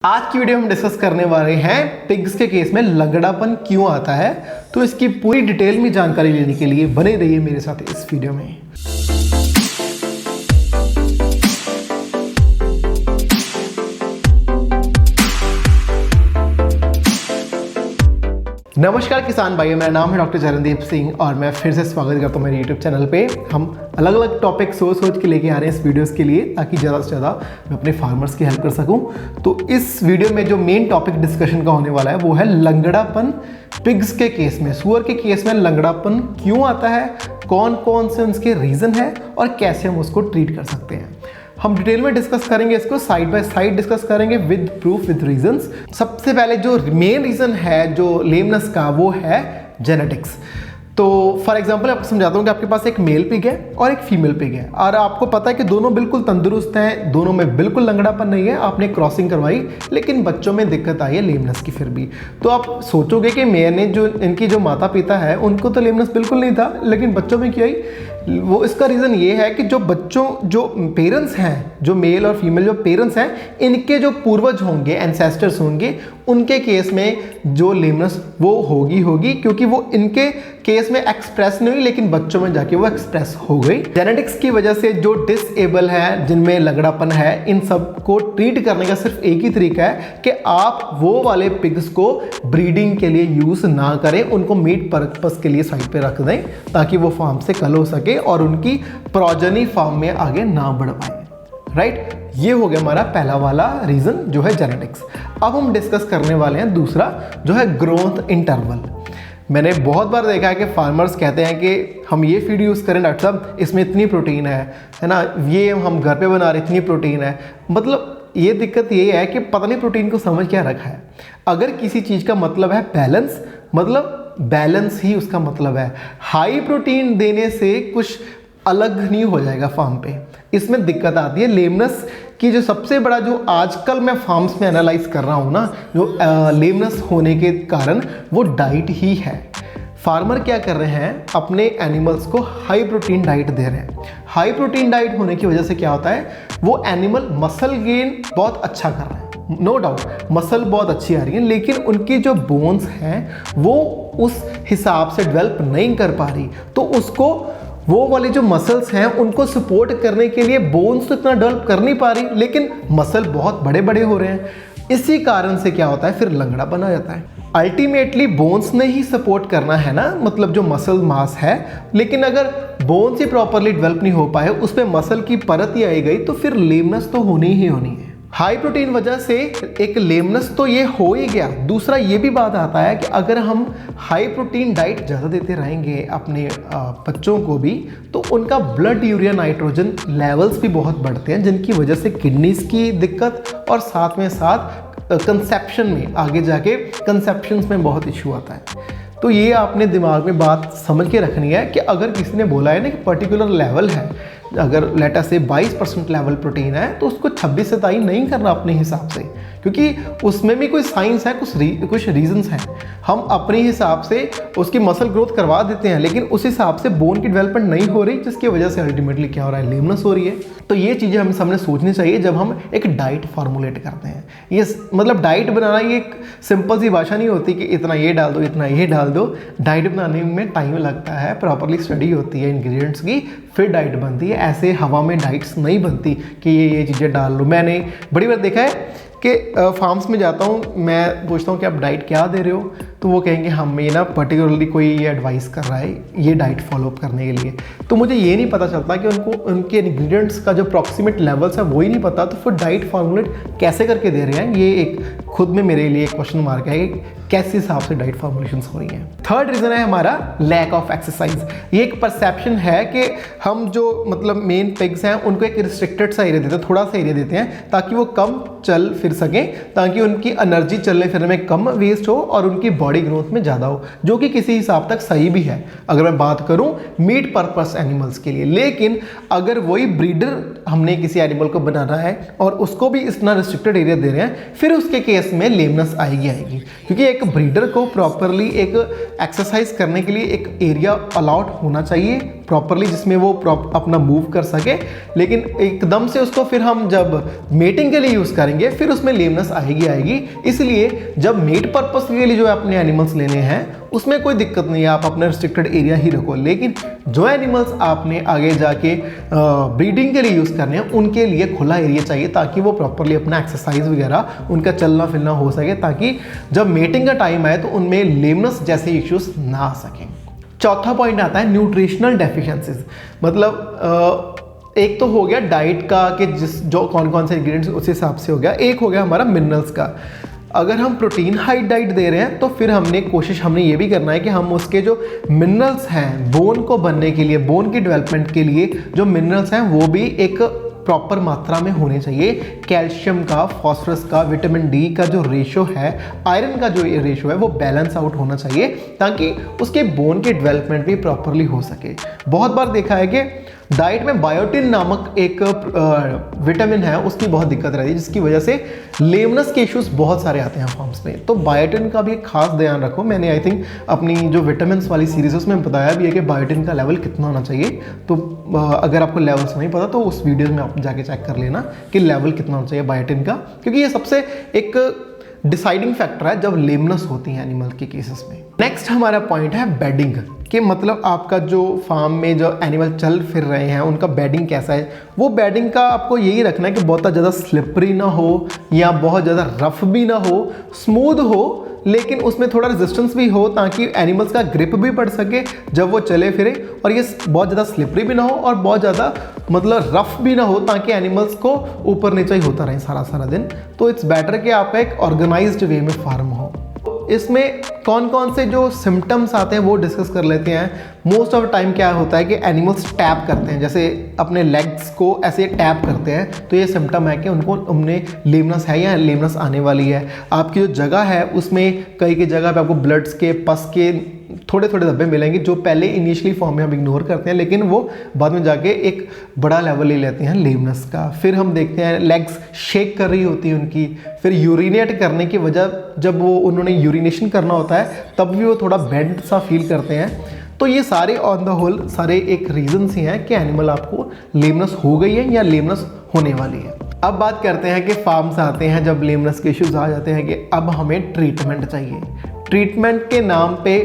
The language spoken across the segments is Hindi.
आज की वीडियो में हम डिस्कस करने वाले हैं पिग्स के केस में लंगड़ापन क्यों आता है। तो इसकी पूरी डिटेल में जानकारी लेने के लिए बने रहिए मेरे साथ इस वीडियो में। नमस्कार किसान भाइयों, मेरा नाम है डॉक्टर चरणदीप सिंह और मैं फिर से स्वागत करता हूँ मेरे यूट्यूब चैनल पे। हम अलग अलग टॉपिक सोच के लेके आ रहे हैं इस वीडियोस के लिए, ताकि ज़्यादा से ज़्यादा मैं अपने फार्मर्स की हेल्प कर सकूँ। तो इस वीडियो में जो मेन टॉपिक डिस्कशन का होने वाला है वो है लंगड़ापन पिग्स के केस में। सुअर के केस में लंगड़ापन क्यों आता है, कौन कौन से उसके रीज़न है और कैसे हम उसको ट्रीट कर सकते हैं। हम डिटेल में डिस्कस करेंगे, इसको साइड बाय साइड डिस्कस करेंगे विद प्रूफ विद रीजंस। सबसे पहले जो मेन रीज़न है जो लेमनेस का वो है जेनेटिक्स। तो फॉर एग्जांपल आपको समझाता हूँ कि आपके पास एक मेल पिग है और एक फीमेल पिग है और आपको पता है कि दोनों बिल्कुल तंदुरुस्त हैं, दोनों में बिल्कुल लंगड़ापन नहीं है। आपने क्रॉसिंग करवाई लेकिन बच्चों में दिक्कत आई है लेमनेस की फिर भी। तो आप सोचोगे कि मैंने जो इनकी जो माता पिता है उनको तो लेमनेस बिल्कुल नहीं था, लेकिन बच्चों में क्यों आई? वो इसका रीज़न ये है कि जो पेरेंट्स हैं, जो मेल और फीमेल जो पेरेंट्स हैं, इनके जो पूर्वज होंगे, एंसेस्टर्स होंगे, उनके केस में जो लेमनेस वो होगी क्योंकि वो इनके केस में एक्सप्रेस नहीं हुई, लेकिन बच्चों में जाके वो एक्सप्रेस हो गई। जेनेटिक्स की वजह से जो डिसेबल है, जिनमें लंगड़ापन है, इन सब को ट्रीट करने का सिर्फ एक ही तरीका है कि आप वो वाले पिग्स को ब्रीडिंग के लिए यूज़ ना करें, उनको मीट पर्पस के लिए साइड पे रख दें ताकि वो फार्म से कल हो सके और उनकी प्रोजनी फार्म में आगे ना बढ़ पाए। राइट, ये हो गया हमारा पहला वाला रीज़न जो है जेनेटिक्स। अब हम डिस्कस करने वाले हैं दूसरा जो है ग्रोथ इंटरवल। मैंने बहुत बार देखा है कि फार्मर्स कहते हैं कि हम ये फीड यूज़ करें डॉक्टर साहब, इसमें इतनी प्रोटीन है ना, ये हम घर पे बना रहे इतनी प्रोटीन है। मतलब ये दिक्कत ये है कि पता नहीं प्रोटीन को समझ क्या रखा है। अगर किसी चीज़ का मतलब है बैलेंस, मतलब बैलेंस ही उसका मतलब है। हाई प्रोटीन देने से कुछ अलग नहीं हो जाएगा फार्म पे, इसमें दिक्कत आती है। लेमनेस की जो सबसे बड़ा जो आजकल मैं फार्म्स में एनालाइज कर रहा हूँ ना, जो लेमनेस होने के कारण वो डाइट ही है। फार्मर क्या कर रहे हैं, अपने एनिमल्स को हाई प्रोटीन डाइट दे रहे हैं। हाई प्रोटीन डाइट होने की वजह से क्या होता है, वो एनिमल मसल गेन बहुत अच्छा कर रहे हैं, नो डाउट मसल बहुत अच्छी आ रही है, लेकिन उनकी जो बोन्स हैं वो उस हिसाब से डेवलप नहीं कर पा रही। तो उसको वो वाले जो मसल्स हैं उनको सपोर्ट करने के लिए बोन्स तो इतना डेवलप कर नहीं पा रही, लेकिन मसल बहुत बड़े बड़े हो रहे हैं। इसी कारण से क्या होता है, फिर लंगड़ापन आ जाता है। अल्टीमेटली बोन्स ने ही सपोर्ट करना है ना, मतलब जो मसल मास है, लेकिन अगर बोन्स ही प्रॉपरली डेवलप नहीं हो पाए, उस पर मसल की परत ही आई गई, तो फिर लेमनेस तो होनी ही होनी है। हाई प्रोटीन वजह से एक लेमनेस तो ये हो ही गया। दूसरा ये भी बात आता है कि अगर हम हाई प्रोटीन डाइट ज़्यादा देते रहेंगे अपने बच्चों को भी, तो उनका ब्लड यूरिया नाइट्रोजन लेवल्स भी बहुत बढ़ते हैं, जिनकी वजह से किडनीज की दिक्कत और साथ में साथ कंसेप्शन में, आगे जाके कंसेप्शंस में बहुत इशू आता है। तो ये आपने दिमाग में बात समझ के रखनी है कि अगर किसी ने बोला है ना कि पर्टिकुलर लेवल है, अगर लेटर से 22% लेवल प्रोटीन है, तो उसको 26 से तय नहीं करना अपने हिसाब से, क्योंकि उसमें भी कोई साइंस है, कुछ रीजंस हैं। हम अपने हिसाब से उसकी मसल ग्रोथ करवा देते हैं, लेकिन उस हिसाब से बोन की डेवलपमेंट नहीं हो रही, जिसकी वजह से अल्टीमेटली क्या हो रहा है, लेमनेस हो रही है। तो ये चीज़ें हमें सामने सोचनी चाहिए जब हम एक डाइट फॉर्मुलेट करते हैं। ये मतलब डाइट बनाना ये एक सिंपल सी भाषा नहीं होती कि इतना ये डाल दो, इतना ये डाल दो। डाइट बनाने में टाइम लगता है, प्रॉपरली स्टडी होती है इंग्रेडिएंट्स की, फिर डाइट बनती है। ऐसे हवा में डाइट्स नहीं बनती कि ये चीज़ें डाल लो। मैंने बड़ी बार देखा है कि फार्म्स में जाता हूँ, मैं पूछता हूँ कि आप डाइट क्या दे रहे हो, तो वो कहेंगे हम ये ना पर्टिकुलरली कोई ये एडवाइस कर रहा है ये डाइट फॉलो करने के लिए। तो मुझे ये नहीं पता चलता कि उनको उनके इंग्रेडिएंट्स का जो अप्रॉक्सीमेट लेवल्स है वो ही नहीं पता, तो फिर डाइट फॉर्मुलेट कैसे करके दे रहे हैं, ये एक खुद में मेरे लिए एक क्वेश्चन मार्क है कि कैसे हिसाब से डाइट फॉर्मुलेशंस हो रही हैं। थर्ड रीज़न है हमारा लैक ऑफ एक्सरसाइज। ये एक परसेप्शन है कि हम जो मतलब मेन पिग्स हैं उनको एक रिस्ट्रिक्टेड सा एरिया देते हैं, थोड़ा सा एरिया देते हैं, ताकि वो कम चल फिर सकें, ताकि उनकी एनर्जी चलने फिरने में कम वेस्ट हो और उनकी बॉडी ग्रोथ में ज़्यादा हो, जो कि किसी हिसाब तक सही भी है अगर मैं बात करूं मीट पर्पस एनिमल्स के लिए। लेकिन अगर वही ब्रीडर हमने किसी एनिमल को बनाना है और उसको भी इतना रिस्ट्रिक्टेड एरिया दे रहे हैं, फिर उसके केस में लेमनेस आएगी, क्योंकि एक ब्रीडर को प्रॉपरली एक एक्सरसाइज करने के लिए एक एरिया अलाउड होना चाहिए, प्रॉपरली, जिसमें वो अपना मूव कर सके, लेकिन एकदम से उसको फिर हम जब मेटिंग के लिए यूज़ करेंगे फिर उसमें लेमनेस आएगी। इसलिए जब मेट पर्पस के लिए जो अपने एनिमल्स लेने हैं उसमें कोई दिक्कत नहीं है, आप अपना रिस्ट्रिक्टेड एरिया ही रखो। लेकिन जो एनिमल्स आपने आगे जाके ब्रीडिंग के लिए यूज़ करने हैं उनके लिए खुला एरिया चाहिए, ताकि वो प्रॉपरली अपना एक्सरसाइज वगैरह उनका चलना फिरना हो सके, ताकि जब मेटिंग का टाइम आए तो उनमें लेमनेस जैसे इश्यूज ना आ सकें। चौथा पॉइंट आता है न्यूट्रिशनल डेफिशिएंसीज। मतलब एक तो हो गया डाइट का कि जो कौन कौन से इंग्रेडिएंट्स उस हिसाब से हो गया, एक हो गया हमारा मिनरल्स का। अगर हम प्रोटीन हाई डाइट दे रहे हैं तो फिर हमने ये भी करना है कि हम उसके जो मिनरल्स हैं बोन को बनने के लिए, बोन की डेवलपमेंट के लिए जो मिनरल्स हैं वो भी एक प्रॉपर मात्रा में होने चाहिए। कैल्शियम का, फास्फोरस का, विटामिन डी का जो रेशो है, आयरन का जो रेशो है वो बैलेंस आउट होना चाहिए, ताकि उसके बोन की डेवलपमेंट भी प्रॉपरली हो सके। बहुत बार देखा है कि डाइट में बायोटिन नामक एक विटामिन है, उसकी बहुत दिक्कत रहती है, जिसकी वजह से लेमनेस के इश्यूज बहुत सारे आते हैं फार्म्स में। तो बायोटिन का भी खास ध्यान रखो। मैंने आई थिंक अपनी जो विटामिन वाली सीरीज है उसमें बताया भी है कि बायोटिन का लेवल कितना होना चाहिए। तो अगर आपको लेवल्स नहीं पता तो उस वीडियो में आप जाके चेक कर लेना कि लेवल कितना होना चाहिए बायोटिन का, क्योंकि ये सबसे एक डिसाइडिंग फैक्टर है जब लेमनेस होती है एनिमल के केसेस में। नेक्स्ट हमारा पॉइंट है बेडिंग, कि मतलब आपका जो फार्म में जो एनिमल चल फिर रहे हैं उनका बेडिंग कैसा है। वो बेडिंग का आपको यही रखना है कि बहुत ज़्यादा स्लिपरी ना हो या बहुत ज़्यादा रफ भी ना हो, स्मूथ हो, लेकिन उसमें थोड़ा रेजिस्टेंस भी हो, ताकि एनिमल्स का ग्रिप भी पड़ सके जब वो चले फिरे, और ये बहुत ज़्यादा स्लिपरी भी ना हो और बहुत ज़्यादा मतलब रफ भी ना हो, ताकि एनिमल्स को ऊपर नीचे ही होता रहे सारा दिन। तो इट्स बेटर कि आपका एक ऑर्गेनाइज्ड वे में फार्म हो। इसमें कौन कौन से जो सिम्टम्स आते हैं वो डिस्कस कर लेते हैं। मोस्ट ऑफ टाइम क्या होता है कि एनिमल्स टैप करते हैं, जैसे अपने लेग्स को ऐसे टैप करते हैं, तो ये सिम्टम है कि उनमें लेमनेस है या लेमनेस आने वाली है। आपकी जो जगह है उसमें कई जगह पे आपको ब्लड्स के, पस के थोड़े थोड़े धब्बे मिलेंगे, जो पहले इनिशियली फॉर्म में हम इग्नोर करते हैं, लेकिन वो बाद में जाके एक बड़ा लेवल ले लेते हैं लेमनेस का। फिर हम देखते हैं लेग्स शेक कर रही होती है उनकी। फिर यूरिनेट करने की वजह, जब वो उन्होंने यूरिनेशन करना होता है तब भी वो थोड़ा बेंड सा फील करते हैं। तो ये सारे ऑन द होल सारे एक रीजन्स ही हैं कि एनिमल आपको लेमनेस हो गई है या लेमनेस होने वाली है। अब बात करते हैं कि फार्म्स आते हैं जब लेमनेस के इश्यूज आ जाते हैं कि अब हमें ट्रीटमेंट चाहिए। ट्रीटमेंट के नाम पे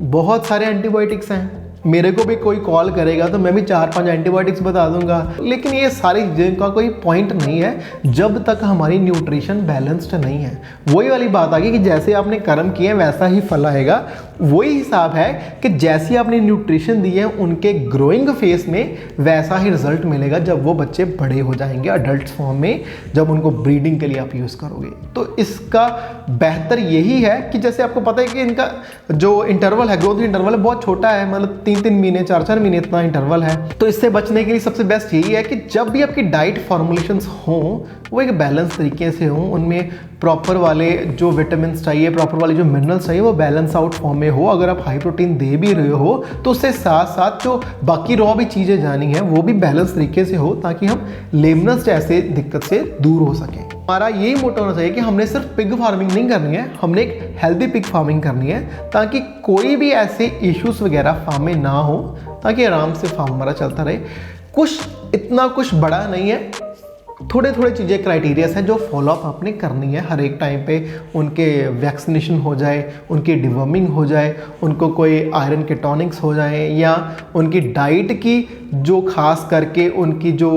बहुत सारे एंटीबायोटिक्स हैं। मेरे को भी कोई कॉल करेगा तो मैं भी 4-5 एंटीबायोटिक्स बता दूंगा, लेकिन ये सारी चीज़ों का कोई पॉइंट नहीं है जब तक हमारी न्यूट्रिशन बैलेंस्ड नहीं है। वही वाली बात आ गई कि जैसे आपने कर्म किए वैसा ही फल आएगा। वही हिसाब है कि जैसी आपने न्यूट्रिशन दी है उनके ग्रोइंग फेस में वैसा ही रिजल्ट मिलेगा जब वो बच्चे बड़े हो जाएंगे अडल्ट फॉर्म में, जब उनको ब्रीडिंग के लिए आप यूज़ करोगे। तो इसका बेहतर यही है कि जैसे आपको पता है कि इनका जो इंटरवल है, ग्रोथ इंटरवल है, बहुत छोटा है, मतलब 3-3 महीने 4-4 महीने इतना इंटरवल है। तो इससे बचने के लिए सबसे बेस्ट यही है कि जब भी आपकी डाइट फॉर्मुलेशंस हों वो एक बैलेंस तरीके से हों, उनमें प्रॉपर वाले जो विटामिन चाहिए, प्रॉपर वाले जो मिनरल्स चाहिए वो बैलेंस आउट फॉर्म में हो। अगर आप हाई प्रोटीन दे भी रहे हो तो उससे साथ साथ जो बाकी रॉ भी चीज़ें जानी है वो भी बैलेंस तरीके से हो, ताकि हम लेमनेस जैसे दिक्कत से दूर हो सकें। हमारा यही मोटो होना चाहिए कि हमने सिर्फ पिग फार्मिंग नहीं करनी है, हमने एक हेल्दी पिग फार्मिंग करनी है, ताकि कोई भी ऐसे इश्यूज वगैरह फार्म में ना हो, ताकि आराम से फार्म हमारा चलता रहे। इतना कुछ बड़ा नहीं है, थोड़े थोड़े चीज़ें क्राइटेरियाज हैं जो फॉलोअप आपने करनी है हर एक टाइम पे। उनके वैक्सीनेशन हो जाए, उनकी डिवर्मिंग हो जाए, उनको कोई आयरन के टॉनिक्स हो जाए, या उनकी डाइट की जो खास करके उनकी जो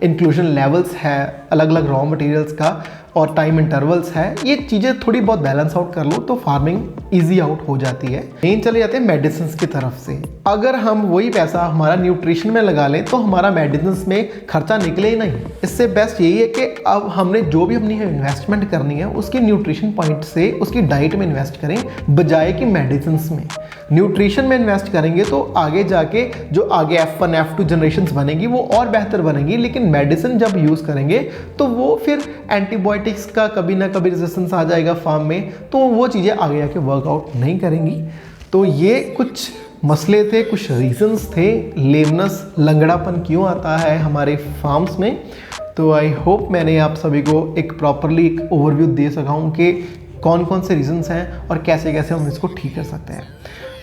इंक्लूजन लेवल्स है अलग अलग रॉ मटेरियल्स का और टाइम इंटरवल्स है, ये चीज़ें थोड़ी बहुत बैलेंस आउट कर लो तो फार्मिंग इजी आउट हो जाती है। मेन चले जाते हैं मेडिसिन की तरफ से। अगर हम वही पैसा हमारा न्यूट्रिशन में लगा लें तो हमारा मेडिसिन में खर्चा निकले ही नहीं। इससे बेस्ट यही है कि अब हमने जो भी अपनी इन्वेस्टमेंट करनी है उसकी न्यूट्रिशन पॉइंट से उसकी डाइट में इन्वेस्ट करें, बजाय कि मेडिसिन में। न्यूट्रिशन में इन्वेस्ट करेंगे तो आगे जाके जो आगे F1 F2 जनरेशन्स बनेगी वो और बेहतर बनेगी, लेकिन मेडिसिन जब यूज़ करेंगे तो वो फिर एंटीबायोटिक्स का कभी ना कभी रेजिस्टेंस आ जाएगा फार्म में, तो वो चीज़ें आगे जाके वर्कआउट नहीं करेंगी। तो ये कुछ मसले थे, कुछ रीजंस थे लेमनेस, लंगड़ापन क्यों आता है हमारे फार्म्स में। तो आई होप मैंने आप सभी को एक प्रॉपरली एक ओवरव्यू दे सका हूँ कि कौन कौन से रीजंस हैं और कैसे कैसे हम इसको ठीक कर सकते हैं।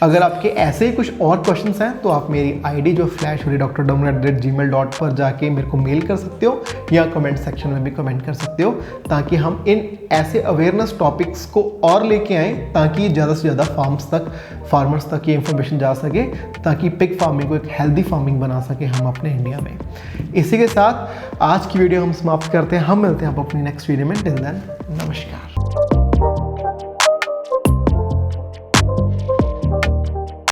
अगर आपके ऐसे ही कुछ और क्वेश्चंस हैं तो आप मेरी आईडी जो फ्लैश हो रही drdaman@gmail.com पर जाके मेरे को मेल कर सकते हो या कमेंट सेक्शन में भी कमेंट कर सकते हो, ताकि हम इन ऐसे अवेयरनेस टॉपिक्स को और लेके आएँ ताकि ज़्यादा से ज़्यादा फार्मर्स तक ये इन्फॉर्मेशन जा सके, ताकि पिग फार्मिंग को एक हेल्दी फार्मिंग बना सके हम अपने इंडिया में। इसी के साथ आज की वीडियो हम समाप्त करते हैं। हम मिलते हैं आप अपनी नेक्स्ट वीडियो में। टिल देन नमस्कार।